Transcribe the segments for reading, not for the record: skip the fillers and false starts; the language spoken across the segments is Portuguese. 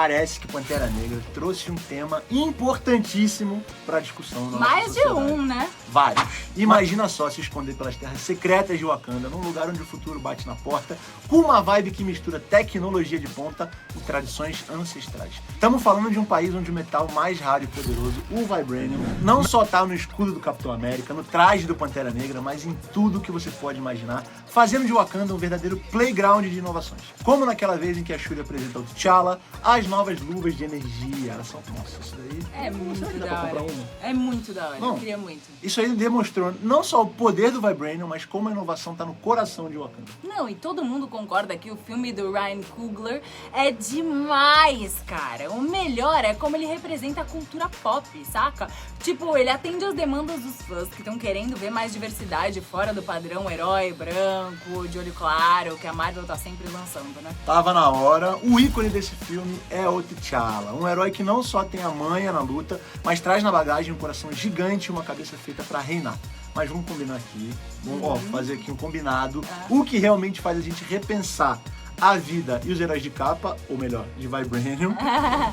parece que Pantera Negra trouxe um tema importantíssimo pra discussão. Mais de um, né? Vários. Imagina só se esconder pelas terras secretas de Wakanda, num lugar onde o futuro bate na porta, com uma vibe que mistura tecnologia de ponta e tradições ancestrais. Estamos falando de um país onde o metal mais raro e poderoso, o Vibranium, não só tá no escudo do Capitão América, no traje do Pantera Negra, mas em tudo que você pode imaginar, fazendo de Wakanda um verdadeiro playground de inovações. Como naquela vez em que a Shuri apresenta o T'Challa, as novas luvas de energia. Elas são... Nossa, isso daí... É muito Será que dá da pra hora. comprar uma? É muito da hora, Bom, eu queria muito. Isso aí demonstrou não só o poder do Vibranium, mas como a inovação tá no coração de Wakanda. Não, e todo mundo concorda que o filme do Ryan Coogler é demais, cara. O melhor é como ele representa a cultura pop, saca? Tipo, ele atende às demandas dos fãs que estão querendo ver mais diversidade fora do padrão herói branco, de olho claro, que a Marvel tá sempre lançando, né? Tava na hora. O ícone desse filme é o T'Challa, um herói que não só tem a manha na luta, mas traz na bagagem um coração gigante e uma cabeça feita pra reinar. Mas vamos combinar aqui, vamos fazer aqui um combinado, o que realmente faz a gente repensar a vida e os heróis de capa, ou melhor, de Vibranium,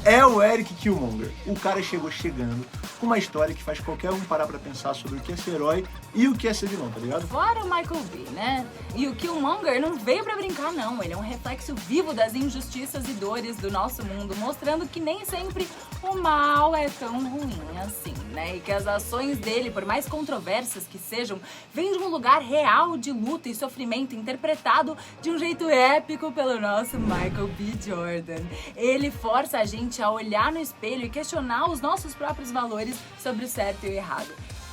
é o Eric Killmonger. O cara chegou chegando com uma história que faz qualquer um parar pra pensar sobre o que é ser herói e o que é ser vilão, tá ligado? Fora o Michael B, né? E o Killmonger não veio pra brincar, não. Ele é um reflexo vivo das injustiças e dores do nosso mundo, mostrando que nem sempre o mal é tão ruim assim, né? E que as ações dele, por mais controversas que sejam, vêm de um lugar real de luta e sofrimento, interpretado de um jeito épico pelo nosso Michael B. Jordan. Ele força a gente a olhar no espelho e questionar os nossos próprios valores sobre o certo e o errado.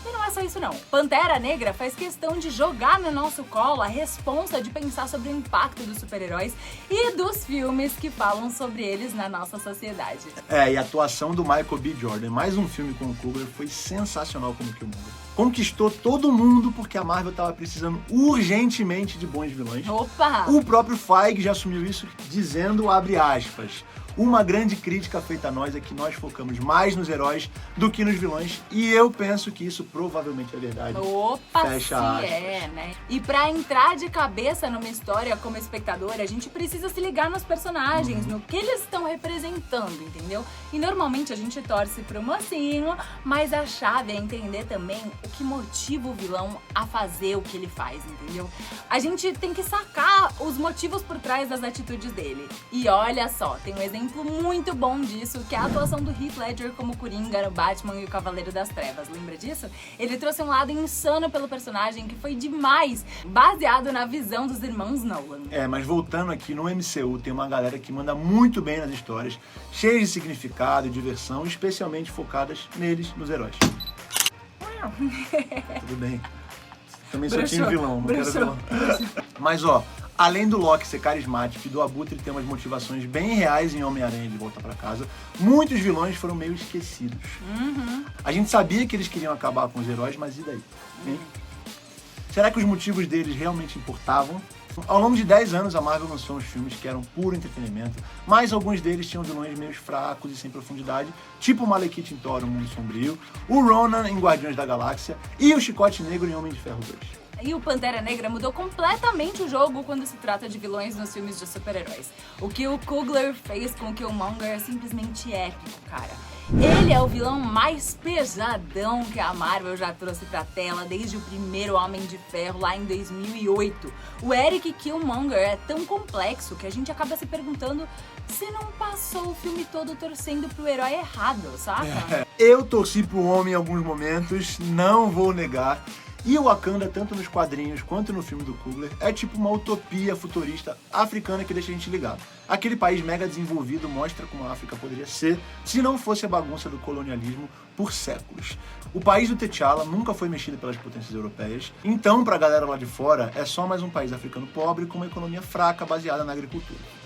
E não é só isso não. Pantera Negra faz questão de jogar no nosso colo a responsa de pensar sobre o impacto dos super-heróis e dos filmes que falam sobre eles na nossa sociedade. É, e a atuação do Michael B. Jordan, mais um filme com o Coogler, foi sensacional como Killmonger. Conquistou todo mundo porque a Marvel tava precisando urgentemente de bons vilões. Opa! O próprio Feige já assumiu isso dizendo, abre aspas, uma grande crítica feita a nós é que nós focamos mais nos heróis do que nos vilões, e eu penso que isso provavelmente é verdade. Opa, Fecha se aspas. é, né? E pra entrar de cabeça numa história como espectador, a gente precisa se ligar nos personagens, no que eles estão representando, entendeu? E normalmente a gente torce pro mocinho, mas a chave é entender também o que motiva o vilão a fazer o que ele faz, entendeu? A gente tem que sacar os motivos por trás das atitudes dele. E olha só, tem um exemplo muito bom disso, que é a atuação do Heath Ledger como Coringa no Batman e o Cavaleiro das Trevas. Lembra disso? Ele trouxe um lado insano pelo personagem que foi demais, baseado na visão dos irmãos Nolan. É, mas voltando aqui, no MCU tem uma galera que manda muito bem nas histórias, cheias de significado e diversão, especialmente focadas neles, nos heróis. Tudo bem. Também sou time vilão, não quero vilão. Mas ó, além do Loki ser carismático e do Abutre ter umas motivações bem reais em Homem-Aranha de Volta pra Casa, muitos vilões foram meio esquecidos. A gente sabia que eles queriam acabar com os heróis, mas e daí? Hein? Será que os motivos deles realmente importavam? Ao longo de 10 anos, a Marvel lançou uns filmes que eram puro entretenimento, mas alguns deles tinham vilões meio fracos e sem profundidade, tipo o Malekith em Thor, O Mundo Sombrio, o Ronan em Guardiões da Galáxia e o Chicote Negro em Homem de Ferro 2. E o Pantera Negra mudou completamente o jogo quando se trata de vilões nos filmes de super-heróis. O que o Coogler fez com o Killmonger é simplesmente épico, cara. Ele é o vilão mais pesadão que a Marvel já trouxe pra tela desde o primeiro Homem de Ferro lá em 2008. O Eric Killmonger é tão complexo que a gente acaba se perguntando se não passou o filme todo torcendo pro herói errado, saca? Eu torci pro homem em alguns momentos, não vou negar. E o Wakanda, tanto nos quadrinhos quanto no filme do Coogler, é tipo uma utopia futurista africana que deixa a gente ligado. Aquele país mega desenvolvido mostra como a África poderia ser se não fosse a bagunça do colonialismo por séculos. O país do T'Challa nunca foi mexido pelas potências europeias, então pra galera lá de fora é só mais um país africano pobre com uma economia fraca baseada na agricultura.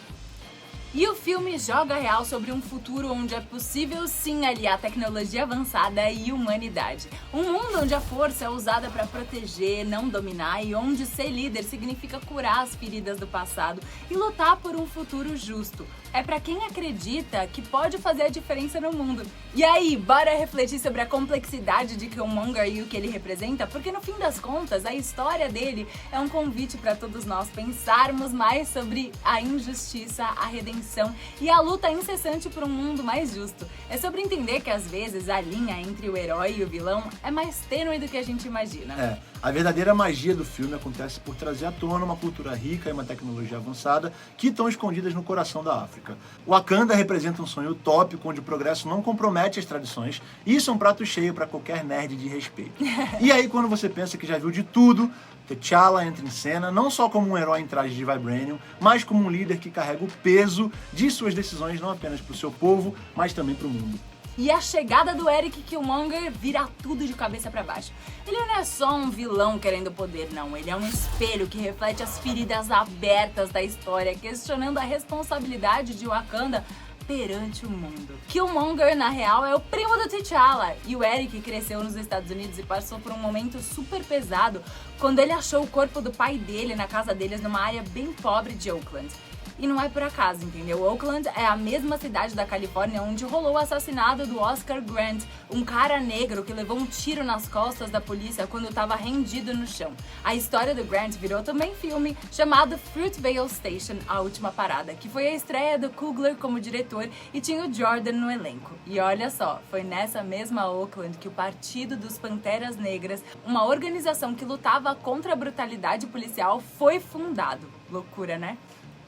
E o filme joga real sobre um futuro onde é possível sim aliar tecnologia avançada e humanidade. Um mundo onde a força é usada para proteger, não dominar, e onde ser líder significa curar as feridas do passado e lutar por um futuro justo. É para quem acredita que pode fazer a diferença no mundo. E aí, bora refletir sobre a complexidade de Killmonger e o que ele representa? Porque no fim das contas, a história dele é um convite para todos nós pensarmos mais sobre a injustiça, a redenção redenção e a luta incessante por um mundo mais justo. É sobre entender que às vezes a linha entre o herói e o vilão é mais tênue do que a gente imagina. A verdadeira magia do filme acontece por trazer à tona uma cultura rica e uma tecnologia avançada que estão escondidas no coração da África. Wakanda representa um sonho utópico onde o progresso não compromete as tradições e isso é um prato cheio para qualquer nerd de respeito. E aí, quando você pensa que já viu de tudo, T'Challa entra em cena não só como um herói em traje de Vibranium, mas como um líder que carrega o peso de suas decisões não apenas para o seu povo, mas também para o mundo. E a chegada do Eric Killmonger vira tudo de cabeça pra baixo. Ele não é só um vilão querendo poder, não. Ele é um espelho que reflete as feridas abertas da história, questionando a responsabilidade de Wakanda perante o mundo. Killmonger, na real, é o primo do T'Challa. E o Eric cresceu nos Estados Unidos e passou por um momento super pesado quando ele achou o corpo do pai dele na casa deles numa área bem pobre de Oakland. E não é por acaso, entendeu? Oakland é a mesma cidade da Califórnia onde rolou o assassinato do Oscar Grant, um cara negro que levou um tiro nas costas da polícia quando estava rendido no chão. A história do Grant virou também filme chamado Fruitvale Station, A Última Parada, que foi a estreia do Coogler como diretor e tinha o Jordan no elenco. E olha só, foi nessa mesma Oakland que o Partido dos Panteras Negras, uma organização que lutava contra a brutalidade policial, foi fundado. Loucura, né?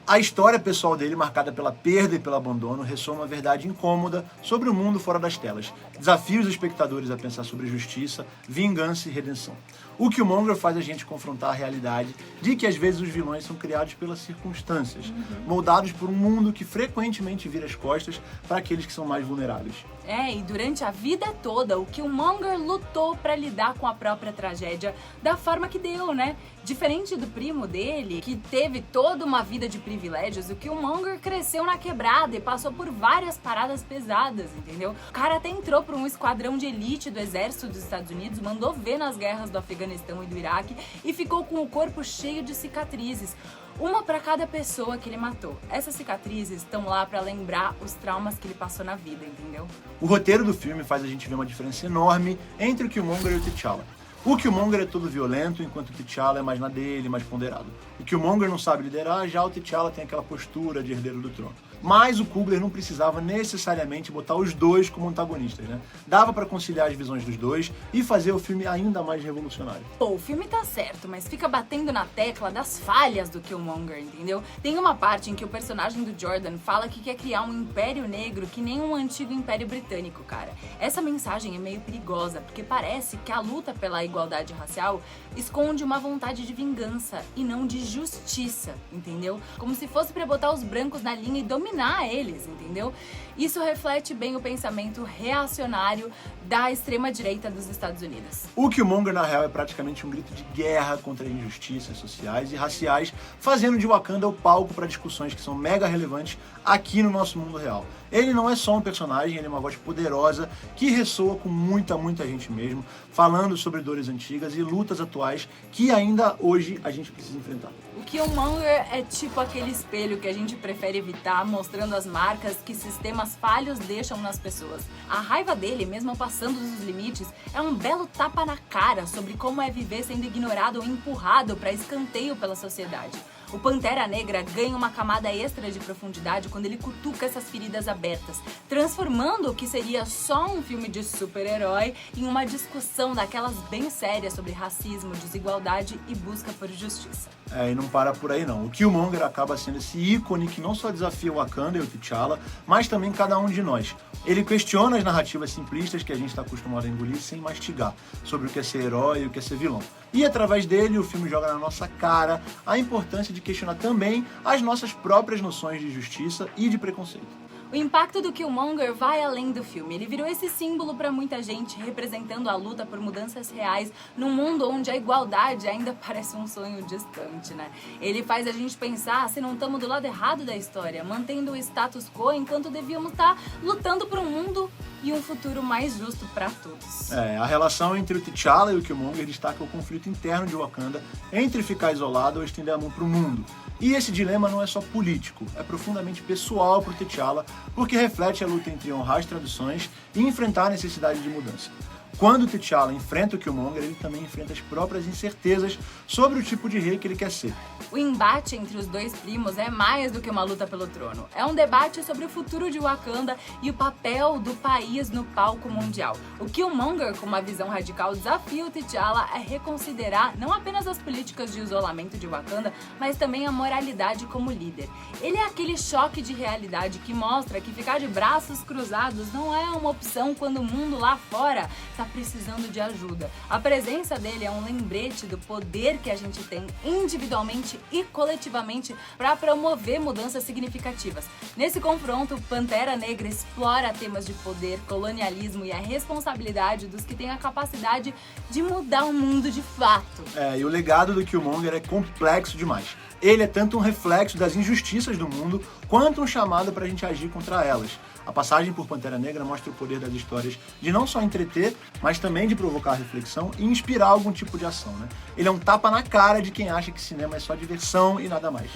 A história pessoal dele, marcada pela perda e pelo abandono, ressoa uma verdade incômoda sobre o mundo fora das telas. Desafia os espectadores a pensar sobre justiça, vingança e redenção. O Killmonger faz a gente confrontar a realidade de que às vezes os vilões são criados pelas circunstâncias, moldados por um mundo que frequentemente vira as costas para aqueles que são mais vulneráveis. E durante a vida toda, o Killmonger lutou para lidar com a própria tragédia da forma que deu, né? Diferente do primo dele, que teve toda uma vida de privilégios, o Killmonger cresceu na quebrada e passou por várias paradas pesadas, entendeu? O cara até entrou para um esquadrão de elite do exército dos Estados Unidos, mandou ver nas guerras do Afeganistão e do Iraque e ficou com o corpo cheio de cicatrizes. Uma para cada pessoa que ele matou. Essas cicatrizes estão lá para lembrar os traumas que ele passou na vida, entendeu? O roteiro do filme faz a gente ver uma diferença enorme entre o Killmonger e o T'Challa. O Killmonger é todo violento, enquanto o T'Challa é mais na dele, mais ponderado. O Killmonger não sabe liderar, já o T'Challa tem aquela postura de herdeiro do trono. Mas o Coogler não precisava necessariamente botar os dois como antagonistas, né? Dava pra conciliar as visões dos dois e fazer o filme ainda mais revolucionário. Pô, o filme tá certo, mas fica batendo na tecla das falhas do Killmonger, entendeu? Tem uma parte em que o personagem do Jordan fala que quer criar um império negro que nem um antigo império britânico, cara. Essa mensagem é meio perigosa, porque parece que a luta pela igualdade racial esconde uma vontade de vingança e não de justiça, entendeu? Como se fosse pra botar os brancos na linha e dominar eles, entendeu? Isso reflete bem o pensamento reacionário da extrema-direita dos Estados Unidos. O Killmonger, na real, é praticamente um grito de guerra contra injustiças sociais e raciais, fazendo de Wakanda o palco para discussões que são mega relevantes aqui no nosso mundo real. Ele não é só um personagem, ele é uma voz poderosa que ressoa com muita gente mesmo, falando sobre dores antigas e lutas atuais que ainda hoje a gente precisa enfrentar. O Killmonger é tipo aquele espelho que a gente prefere evitar, mostrando as marcas que sistemas falhos deixam nas pessoas. A raiva dele, mesmo passando dos limites, é um belo tapa na cara sobre como é viver sendo ignorado ou empurrado para escanteio pela sociedade. O Pantera Negra ganha uma camada extra de profundidade quando ele cutuca essas feridas abertas, transformando o que seria só um filme de super-herói em uma discussão daquelas bem sérias sobre racismo, desigualdade e busca por justiça. E não para por aí não. O Killmonger acaba sendo esse ícone que não só desafia o Wakanda e o T'Challa, mas também cada um de nós. Ele questiona as narrativas simplistas que a gente está acostumado a engolir sem mastigar, sobre o que é ser herói e o que é ser vilão. E através dele, o filme joga na nossa cara a importância de questionar também as nossas próprias noções de justiça e de preconceito. O impacto do Killmonger vai além do filme. Ele virou esse símbolo para muita gente, representando a luta por mudanças reais num mundo onde a igualdade ainda parece um sonho distante, né? Ele faz a gente pensar se não estamos do lado errado da história, mantendo o status quo enquanto devíamos estar lutando por um mundo e um futuro mais justo para todos. A relação entre o T'Challa e o Killmonger destaca o conflito interno de Wakanda entre ficar isolado ou estender a mão para o mundo. E esse dilema não é só político, é profundamente pessoal para o T'Challa, porque reflete a luta entre honrar as tradições e enfrentar a necessidade de mudança. Quando T'Challa enfrenta o Killmonger, ele também enfrenta as próprias incertezas sobre o tipo de rei que ele quer ser. O embate entre os dois primos é mais do que uma luta pelo trono. É um debate sobre o futuro de Wakanda e o papel do país no palco mundial. O Killmonger, com uma visão radical, desafia o T'Challa a reconsiderar não apenas as políticas de isolamento de Wakanda, mas também a moralidade como líder. Ele é aquele choque de realidade que mostra que ficar de braços cruzados não é uma opção quando o mundo lá fora está precisando de ajuda. A presença dele é um lembrete do poder que a gente tem individualmente e coletivamente para promover mudanças significativas. Nesse confronto, Pantera Negra explora temas de poder, colonialismo e a responsabilidade dos que têm a capacidade de mudar o mundo de fato. E o legado do Killmonger é complexo demais. Ele é tanto um reflexo das injustiças do mundo, quanto um chamado para a gente agir contra elas. A passagem por Pantera Negra mostra o poder das histórias de não só entreter, mas também de provocar reflexão e inspirar algum tipo de ação, né? Ele é um tapa na cara de quem acha que cinema é só diversão e nada mais.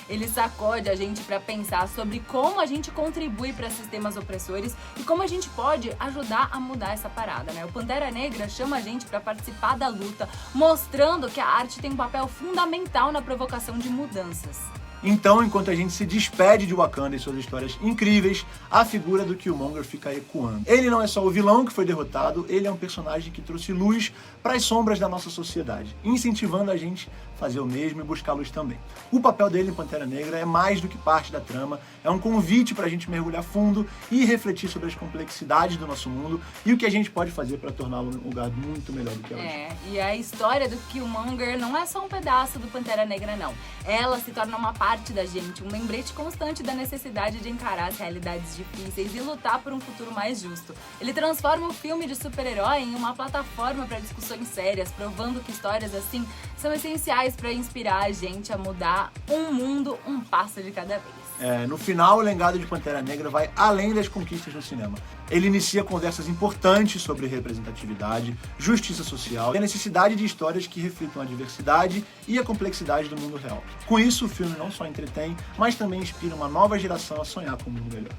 Ele sacode a gente para pensar sobre como a gente contribui para sistemas opressores e como a gente pode ajudar a mudar essa parada, né? O Pantera Negra chama a gente para participar da luta, mostrando que a arte tem um papel fundamental na provocação de mudanças. Então, enquanto a gente se despede de Wakanda e suas histórias incríveis, a figura do Killmonger fica ecoando. Ele não é só o vilão que foi derrotado, ele é um personagem que trouxe luz para as sombras da nossa sociedade, incentivando a gente a fazer o mesmo e buscar luz também. O papel dele em Pantera Negra é mais do que parte da trama, é um convite para a gente mergulhar fundo e refletir sobre as complexidades do nosso mundo e o que a gente pode fazer para torná-lo um lugar muito melhor do que é hoje. E a história do Killmonger não é só um pedaço do Pantera Negra, não. Ela se torna uma parte da gente, um lembrete constante da necessidade de encarar as realidades difíceis e lutar por um futuro mais justo. Ele transforma o filme de super-herói em uma plataforma para discussões sérias, provando que histórias assim são essenciais para inspirar a gente a mudar um mundo um passo de cada vez. No final, o legado de Pantera Negra vai além das conquistas no cinema. Ele inicia conversas importantes sobre representatividade, justiça social e a necessidade de histórias que reflitam a diversidade e a complexidade do mundo real. Com isso, o filme não só entretém, mas também inspira uma nova geração a sonhar com um mundo melhor.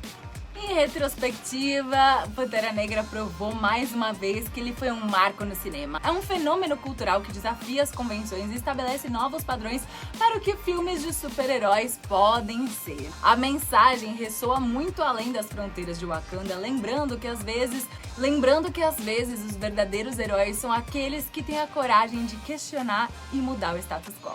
Em retrospectiva, Pantera Negra provou mais uma vez que ele foi um marco no cinema. É um fenômeno cultural que desafia as convenções e estabelece novos padrões para o que filmes de super-heróis podem ser. A mensagem ressoa muito além das fronteiras de Wakanda, lembrando que às vezes os verdadeiros heróis são aqueles que têm a coragem de questionar e mudar o status quo.